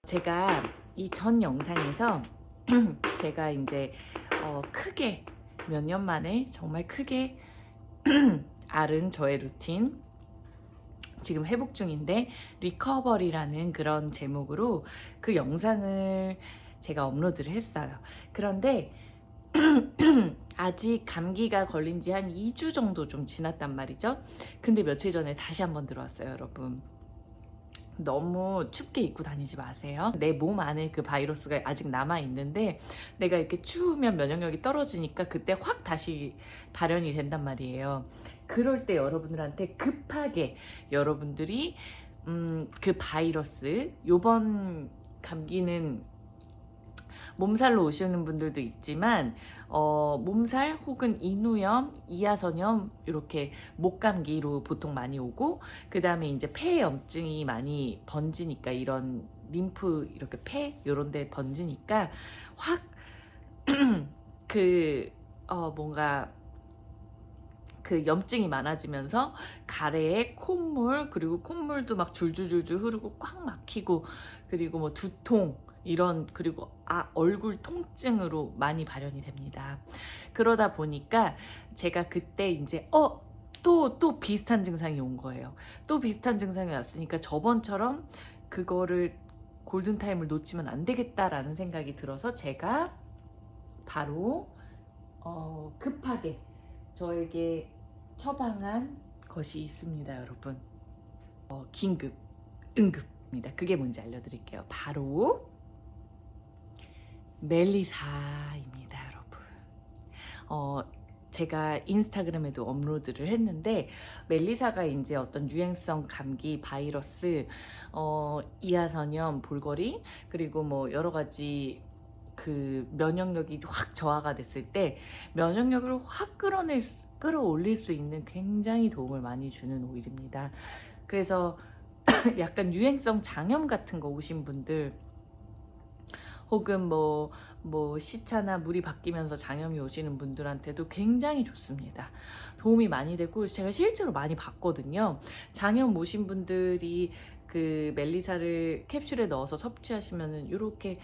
제가 이 전 영상에서 제가 이제 크게 몇 년 만에 정말 크게 앓은 저의 루틴 지금 회복 중인데 리커버리라는 그런 제목으로 그 영상을 제가 업로드를 했어요. 그런데 아직 감기가 걸린 지 한 2주 정도 좀 지났단 말이죠. 근데 며칠 전에 다시 한번 들어왔어요, 여러분. 너무 춥게 입고 다니지 마세요. 내 몸 안에 그 바이러스가 아직 남아 있는데 내가 이렇게 추우면 면역력이 떨어지니까 그때 확 다시 발현이 된단 말이에요. 그럴 때 여러분들한테 급하게 여러분들이 그 바이러스, 요번 감기는 몸살로 오시는 분들도 있지만 몸살 혹은 인후염, 이하선염 이렇게 목감기로 보통 많이 오고, 그 다음에 이제 폐염증이 많이 번지니까 이런 림프 이렇게 폐 이런 데 번지니까 확 뭔가 그 염증이 많아지면서 가래에 콧물, 그리고 콧물도 막 줄줄줄줄 흐르고 꽉 막히고, 그리고 뭐 두통 이런, 그리고 얼굴 통증으로 많이 발현이 됩니다. 그러다 보니까 제가 그때 이제 또 비슷한 증상이 온 거예요. 또 비슷한 증상이 왔으니까 저번처럼 그거를 골든타임을 놓치면 안 되겠다라는 생각이 들어서 제가 바로 급하게 저에게 처방한 것이 있습니다, 여러분. 긴급, 응급입니다. 그게 뭔지 알려드릴게요. 바로 멜리사입니다, 여러분. 제가 인스타그램에도 업로드를 했는데, 멜리사가 이제 어떤 유행성 감기 바이러스, 이하선염, 볼거리, 그리고 뭐 여러 가지 그 면역력이 확 저하가 됐을 때 면역력을 확 끌어올릴 수 있는 굉장히 도움을 많이 주는 오일입니다. 그래서 약간 유행성 장염 같은 거 오신 분들, 혹은 뭐 시차나 물이 바뀌면서 장염이 오시는 분들한테도 굉장히 좋습니다. 도움이 많이 되고 제가 실제로 많이 봤거든요. 장염 오신 분들이 그 멜리사를 캡슐에 넣어서 섭취하시면은 이렇게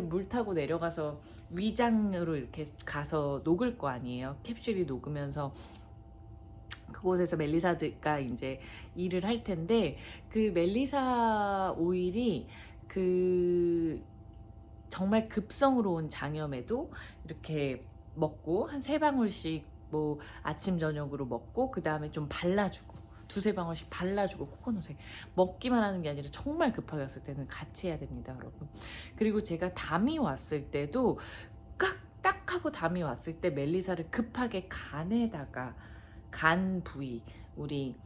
물 타고 내려가서 위장으로 이렇게 가서 녹을 거 아니에요. 캡슐이 녹으면서 그곳에서 멜리사가 이제 일을 할 텐데, 그 멜리사 오일이 정말 급성으로 온 장염에도 이렇게 먹고 한 3방울씩 뭐 아침 저녁으로 먹고, 그 다음에 좀 발라주고 두세 방울씩 발라주고, 코코넛에 먹기만 하는 게 아니라 정말 급하게 왔을 때는 같이 해야 됩니다, 여러분. 그리고 제가 담이 왔을 때도 딱 하고 담이 왔을 때 멜리사를 급하게 간에다가, 간 부위, 우리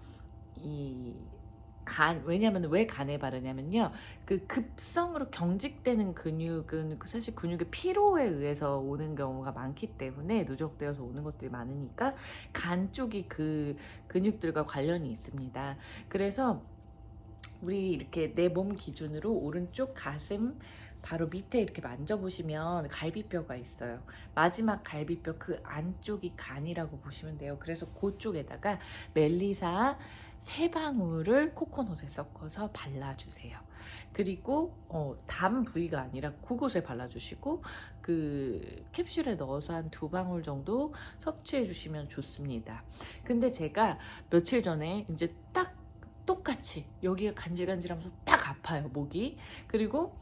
왜냐면 왜 간에 바르냐면요, 그 급성으로 경직되는 근육은 사실 근육의 피로에 의해서 오는 경우가 많기 때문에, 누적되어서 오는 것들이 많으니까 간 쪽이 그 근육들과 관련이 있습니다. 그래서 우리 이렇게 내 몸 기준으로 오른쪽 가슴 바로 밑에 이렇게 만져보시면 갈비뼈가 있어요. 마지막 갈비뼈 그 안쪽이 간이라고 보시면 돼요. 그래서 그쪽에다가 멜리사 3방울을 코코넛에 섞어서 발라주세요. 그리고 담 부위가 아니라 그곳에 발라주시고, 그 캡슐에 넣어서 한 2방울 정도 섭취해 주시면 좋습니다. 근데 제가 며칠 전에 이제 딱 똑같이 여기가 간질간질하면서 딱 아파요, 목이. 그리고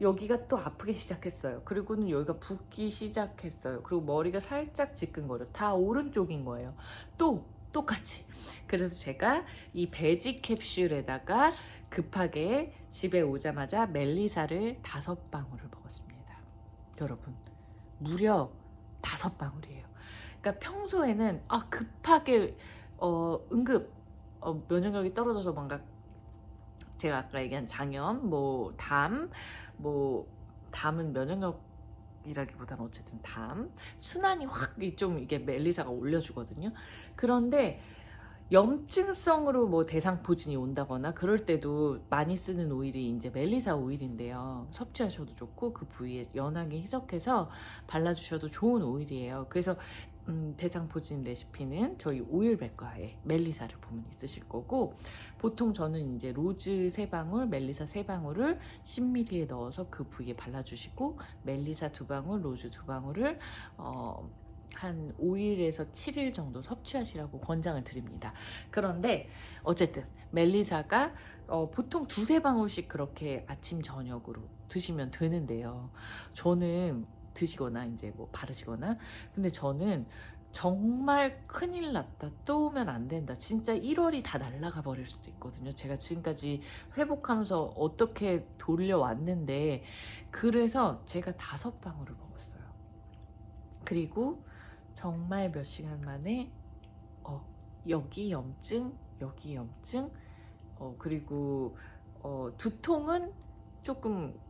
여기가 또 아프기 시작했어요. 그리고는 여기가 붓기 시작했어요. 그리고 머리가 살짝 지끈거려. 다 오른쪽인 거예요. 또 똑같이. 그래서 제가 이 베지 캡슐에다가 급하게 집에 오자마자 멜리사를 5방울을 먹었습니다. 여러분, 무려 5방울이에요. 그러니까 평소에는 급하게 응급 면역력이 떨어져서 뭔가 제가 아까 얘기한 장염, 담은 면역력이라기보다는 어쨌든 순환이 확 좀 이게 멜리사가 올려주거든요. 그런데 염증성으로 뭐 대상포진이 온다거나 그럴 때도 많이 쓰는 오일이 이제 멜리사 오일인데요. 섭취하셔도 좋고 그 부위에 연하게 희석해서 발라주셔도 좋은 오일이에요. 그래서 대장포진 레시피는 저희 오일백과에 멜리사를 보면 있으실 거고, 보통 저는 이제 로즈 3방울, 멜리사 3방울을 10ml에 넣어서 그 부위에 발라주시고, 멜리사 2방울, 로즈 2방울을 한 5일에서 7일 정도 섭취하시라고 권장을 드립니다. 그런데 어쨌든 멜리사가 보통 2-3방울씩 그렇게 아침 저녁으로 드시면 되는데요. 저는 드시거나 이제 뭐 바르시거나, 근데 저는 정말 큰일 났다, 또 오면 안 된다, 진짜 1월이 다 날아가 버릴 수도 있거든요. 제가 지금까지 회복하면서 어떻게 돌려왔는데, 그래서 제가 5방울을 먹었어요. 그리고 정말 몇 시간 만에 여기 염증, 여기 염증, 그리고 두통은 조금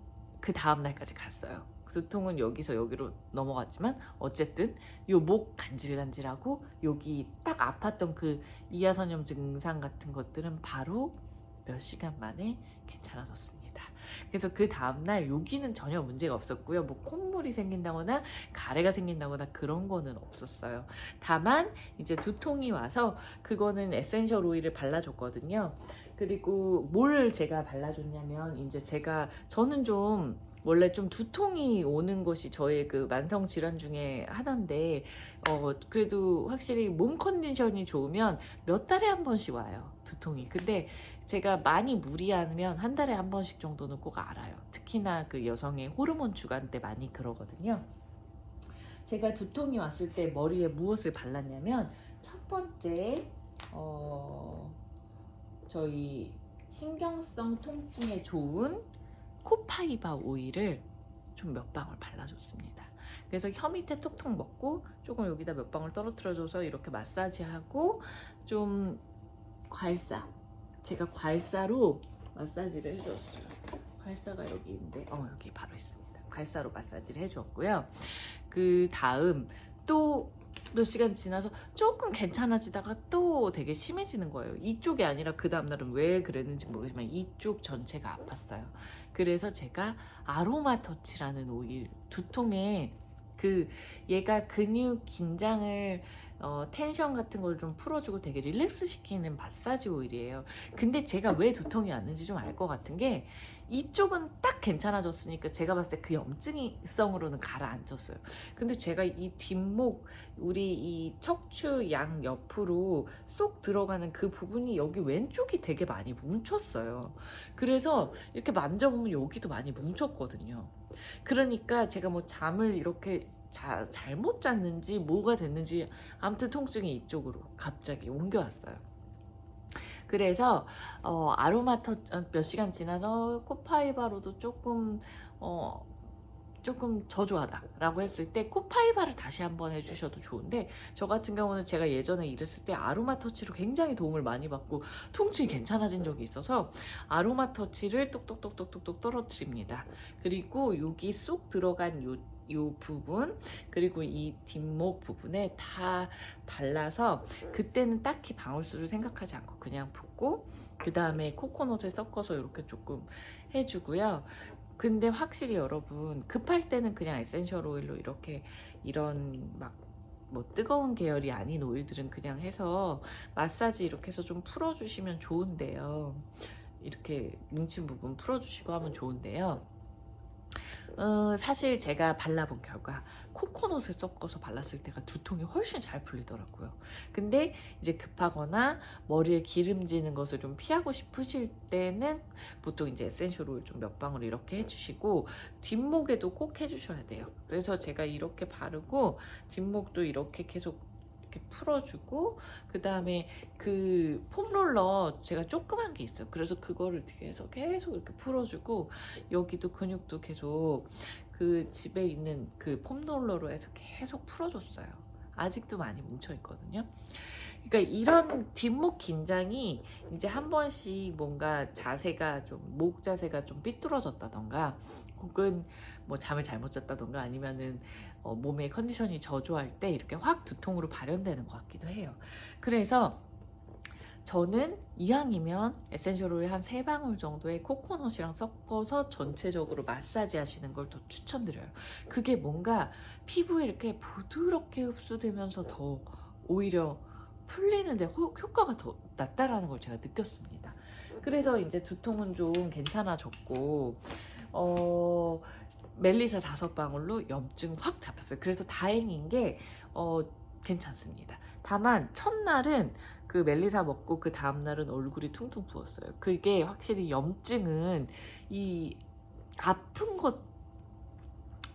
그 다음 날까지 갔어요. 두통은 여기서 여기로 넘어갔지만 어쨌든 요 목 간질간질하고 여기 딱 아팠던 그 이하선염 증상 같은 것들은 바로 몇 시간 만에 괜찮아졌습니다. 그래서 그 다음날 여기는 전혀 문제가 없었고요. 뭐 콧물이 생긴다거나 가래가 생긴다거나 그런 거는 없었어요. 다만 이제 두통이 와서 그거는 에센셜 오일을 발라줬거든요. 그리고 뭘 제가 발라줬냐면, 이제 저는 좀 원래 좀 두통이 오는 것이 저의 그 만성 질환 중에 하나인데, 그래도 확실히 몸 컨디션이 좋으면 몇 달에 한 번씩 와요, 두통이. 근데 제가 많이 무리하면 한 달에 한 번씩 정도는 꼭 알아요. 특히나 그 여성의 호르몬 주간 때 많이 그러거든요. 제가 두통이 왔을 때 머리에 무엇을 발랐냐면, 첫 번째 저희 신경성 통증에 좋은 코파이바 오일을 좀 몇 방울 발라줬습니다. 그래서 혀 밑에 톡톡 먹고 조금 여기다 몇 방울 떨어뜨려줘서 이렇게 마사지하고, 좀 제가 괄사로 마사지를 해주었어요. 괄사가 여기 있는데 여기 바로 있습니다. 괄사로 마사지를 해주었고요. 그 다음 또 몇 시간 지나서 조금 괜찮아지다가 또 되게 심해지는 거예요. 이쪽이 아니라 그 다음날은 왜 그랬는지 모르지만 이쪽 전체가 아팠어요. 그래서 제가 아로마 터치라는 오일, 두통에 얘가 근육 긴장을 텐션 같은 걸 좀 풀어주고 되게 릴렉스 시키는 마사지 오일이에요. 근데 제가 왜 두통이 왔는지 좀 알 것 같은 게, 이쪽은 딱 괜찮아졌으니까 제가 봤을 때 그 염증성으로는 가라앉았어요. 근데 제가 이 뒷목, 우리 이 척추 양 옆으로 쏙 들어가는 그 부분이 여기 왼쪽이 되게 많이 뭉쳤어요. 그래서 이렇게 만져보면 여기도 많이 뭉쳤거든요. 그러니까 제가 뭐 잠을 이렇게 잘못 잤는지 뭐가 됐는지 아무튼 통증이 이쪽으로 갑자기 옮겨왔어요. 그래서 아로마 몇 시간 지나서 코파이바로도 조금 저조하다라고 했을 때 코파이바를 다시 한번 해주셔도 좋은데, 저 같은 경우는 제가 예전에 이랬을 때 아로마 터치로 굉장히 도움을 많이 받고 통증이 괜찮아진 적이 있어서 아로마 터치를 똑똑똑똑똑 떨어뜨립니다. 그리고 여기 쏙 들어간 요 부분, 그리고 이 뒷목 부분에 다 발라서, 그때는 딱히 방울수를 생각하지 않고 그냥 붓고, 그 다음에 코코넛을 섞어서 이렇게 조금 해주고요. 근데 확실히 여러분, 급할 때는 그냥 에센셜 오일로 이렇게, 이런 뭐 뜨거운 계열이 아닌 오일들은 그냥 해서 마사지 이렇게 해서 좀 풀어주시면 좋은데요. 이렇게 뭉친 부분 풀어주시고 하면 좋은데요. 사실 제가 발라본 결과 코코넛을 섞어서 발랐을 때가 두통이 훨씬 잘 풀리더라고요. 근데 이제 급하거나 머리에 기름지는 것을 좀 피하고 싶으실 때는 보통 이제 에센셜 오일 좀 몇 방울 이렇게 해주시고, 뒷목에도 꼭 해주셔야 돼요. 그래서 제가 이렇게 바르고 뒷목도 이렇게 계속 이렇게 풀어주고, 그 다음에 그 폼롤러 제가 조그만 게 있어요. 그래서 그거를 계속 이렇게 풀어주고, 여기도 근육도 계속 그 집에 있는 그 폼롤러로 해서 계속 풀어줬어요. 아직도 많이 뭉쳐있거든요. 그러니까 이런 뒷목 긴장이 이제 한 번씩 뭔가 목 자세가 좀 삐뚤어졌다던가, 혹은 뭐 잠을 잘못 잤다던가, 아니면은 몸의 컨디션이 저조할 때 이렇게 확 두통으로 발현되는 것 같기도 해요. 그래서 저는 이왕이면 에센셜 오일 한 3방울 정도의 코코넛이랑 섞어서 전체적으로 마사지 하시는 걸 더 추천드려요. 그게 뭔가 피부에 이렇게 부드럽게 흡수되면서 더 오히려 풀리는데 효과가 더 낫다라는 걸 제가 느꼈습니다. 그래서 이제 두통은 좀 괜찮아졌고, 멜리사 5방울로 염증 확 잡혔어요. 그래서 다행인 게 괜찮습니다. 다만 첫날은 그 멜리사 먹고 그 다음날은 얼굴이 퉁퉁 부었어요. 그게 확실히 염증은 이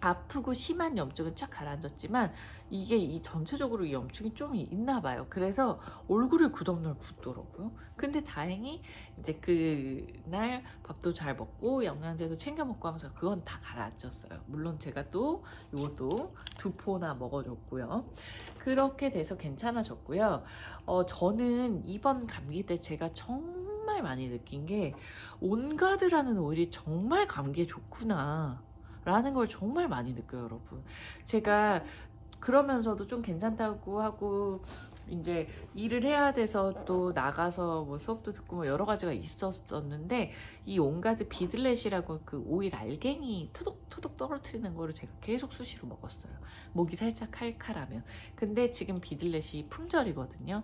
아프고 심한 염증은 쫙 가라앉았지만 이게 이 전체적으로 이 염증이 좀 있나 봐요. 그래서 얼굴에 구덩날 붓더라고요. 근데 다행히 이제 그날 밥도 잘 먹고 영양제도 챙겨 먹고 하면서 그건 다 가라앉았어요. 물론 제가 또 이것도 2포나 먹어줬고요. 그렇게 돼서 괜찮아졌고요. 저는 이번 감기 때 제가 정말 많이 느낀 게 온가드라는 오일이 정말 감기에 좋구나 라는 걸 정말 많이 느껴요, 여러분. 제가 그러면서도 좀 괜찮다고 하고 이제 일을 해야 돼서 또 나가서 뭐 수업도 듣고 뭐 여러 가지가 있었었는데, 이 온가드 비들렛이라고 그 오일 알갱이 토독토독 떨어뜨리는 거를 제가 계속 수시로 먹었어요. 목이 살짝 칼칼하면. 근데 지금 비들렛이 품절이거든요.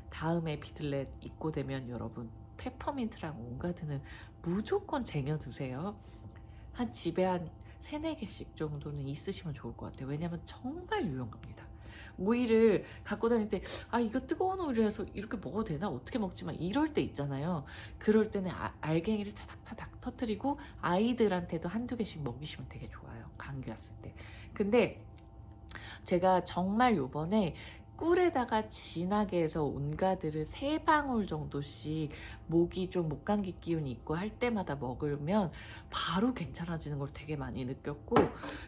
다음에 비들렛 입고 되면 여러분 페퍼민트랑 온가드는 무조건 쟁여두세요. 집에 한 3-4개씩 정도는 있으시면 좋을 것 같아요. 왜냐면 정말 유용합니다. 오일을 갖고 다닐 때 이거 뜨거운 오일이라서 이렇게 먹어도 되나? 어떻게 먹지? 막 이럴 때 있잖아요. 그럴 때는 알갱이를 타닥타닥 터뜨리고 아이들한테도 1-2개씩 먹이시면 되게 좋아요. 감기 왔을 때. 근데 제가 정말 요번에 꿀에다가 진하게 해서 온가드를 3방울 정도씩 목이 좀 목감기 기운이 있고 할 때마다 먹으면 바로 괜찮아지는 걸 되게 많이 느꼈고,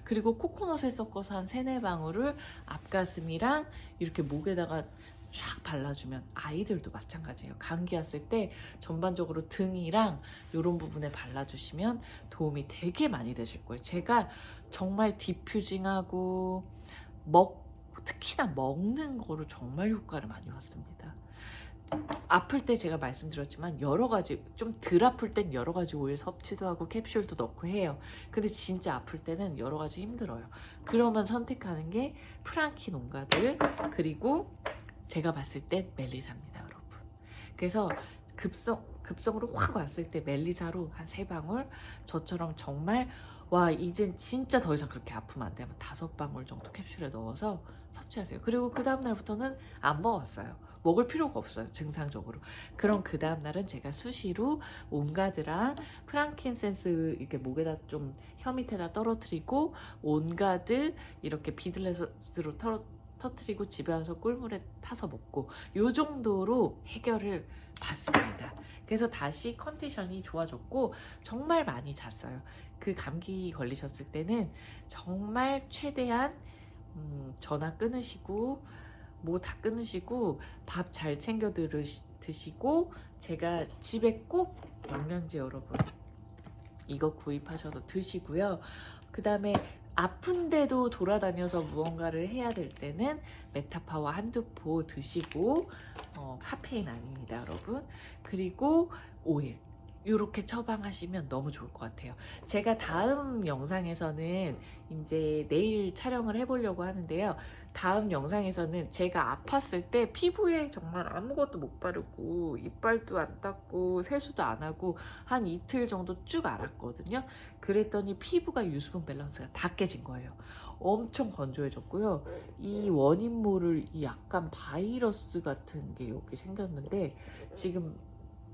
그리고 코코넛을 섞어서 한 3-4방울을 앞가슴이랑 이렇게 목에다가 쫙 발라주면, 아이들도 마찬가지예요. 감기 왔을 때 전반적으로 등이랑 이런 부분에 발라주시면 도움이 되게 많이 되실 거예요. 제가 정말 디퓨징하고 특히나 먹는 거로 정말 효과를 많이 봤습니다. 아플 때 제가 말씀드렸지만 여러 가지, 좀 덜 아플 땐 여러 가지 오일 섭취도 하고 캡슐도 넣고 해요. 근데 진짜 아플 때는 여러 가지 힘들어요. 그러면 선택하는 게 프랑킨 온가드, 그리고 제가 봤을 땐 멜리사입니다, 여러분. 그래서 급성으로 확 왔을 때 멜리사로 한 3방울, 저처럼 정말 이젠 진짜 더 이상 그렇게 아프면 안 되면 5방울 정도 캡슐에 넣어서 섭취하세요. 그리고 그 다음날부터는 안 먹었어요. 먹을 필요가 없어요, 증상적으로. 그럼 그 다음날은 제가 수시로 온가드랑 프랑킨센스 이렇게 목에다 좀 혀 밑에다 떨어뜨리고, 온가드 이렇게 비들렛으로 터뜨리고 집에 와서 꿀물에 타서 먹고, 요 정도로 해결을 받습니다. 그래서 다시 컨디션이 좋아졌고 정말 많이 잤어요. 그 감기 걸리셨을 때는 정말 최대한 전화 끊으시고 뭐 다 끊으시고 밥 잘 챙겨 드시고, 제가 집에 꼭 영양제 여러분 이거 구입하셔서 드시고요. 그 다음에 아픈데도 돌아다녀서 무언가를 해야 될 때는 메타파워 1-2포 드시고, 카페인 아닙니다, 여러분. 그리고 오일 이렇게 처방하시면 너무 좋을 것 같아요. 제가 다음 영상에서는 이제 내일 촬영을 해보려고 하는데요. 다음 영상에서는 제가 아팠을 때 피부에 정말 아무것도 못 바르고 이빨도 안 닦고 세수도 안 하고 한 이틀 정도 쭉 앓았거든요. 그랬더니 피부가 유수분 밸런스가 다 깨진 거예요. 엄청 건조해졌고요. 이 원인 모를 이 약간 바이러스 같은 게 여기 생겼는데, 지금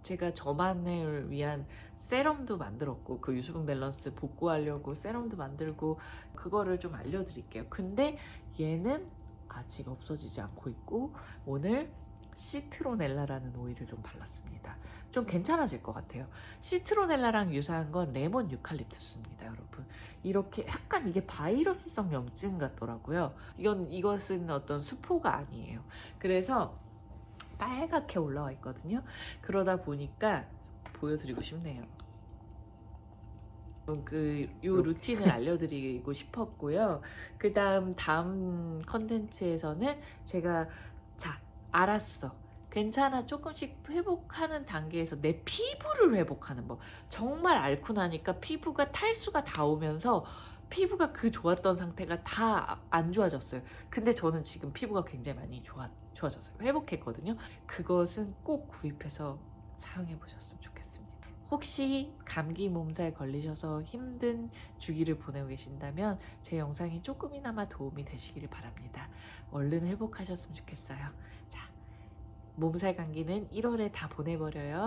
제가 저만을 위한 세럼도 만들었고, 그 유수분 밸런스 복구하려고 세럼도 만들고, 그거를 좀 알려드릴게요. 근데 얘는 아직 없어지지 않고 있고, 오늘 시트로넬라라는 오일을 좀 발랐습니다. 좀 괜찮아질 것 같아요. 시트로넬라랑 유사한 건 레몬 유칼립투스입니다, 여러분. 이렇게 약간 이게 바이러스성 염증 같더라고요. 이것은 어떤 수포가 아니에요. 그래서 빨갛게 올라와 있거든요. 그러다 보니까 보여드리고 싶네요. 요 루틴을 알려드리고 싶었고요. 다음 컨텐츠에서는 제가 알았어, 괜찮아, 조금씩 회복하는 단계에서 내 피부를 회복하는 법. 정말 앓고 나니까 피부가 탈수가 다 오면서 피부가 그 좋았던 상태가 다 안 좋아졌어요. 근데 저는 지금 피부가 굉장히 많이 좋아졌어요. 회복했거든요. 그것은 꼭 구입해서 사용해 보셨으면 좋겠습니다. 혹시 감기 몸살 걸리셔서 힘든 주기를 보내고 계신다면 제 영상이 조금이나마 도움이 되시길 바랍니다. 얼른 회복하셨으면 좋겠어요. 자, 몸살 감기는 1월에 다 보내버려요.